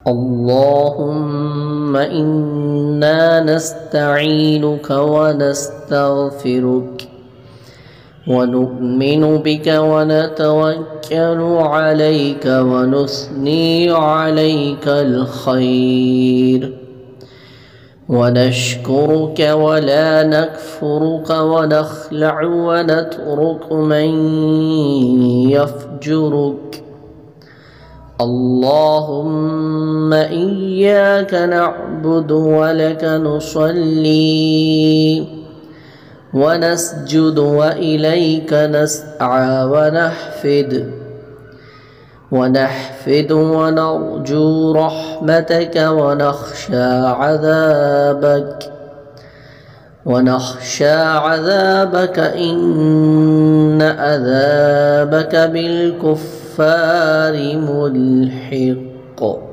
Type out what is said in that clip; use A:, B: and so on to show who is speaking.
A: اللهم إنا نستعينك ونستغفرك ونؤمن بك ونتوكل عليك ونثني عليك الخير ونشكرك ولا نكفرك ونخلع ونترك من يفجرك. اللهم إياك نعبد ولك نصلي ونسجد وإليك نسعى ونحفد ونرجو رحمتك ونخشى عذابك إن عذابك بالكفار ملحق.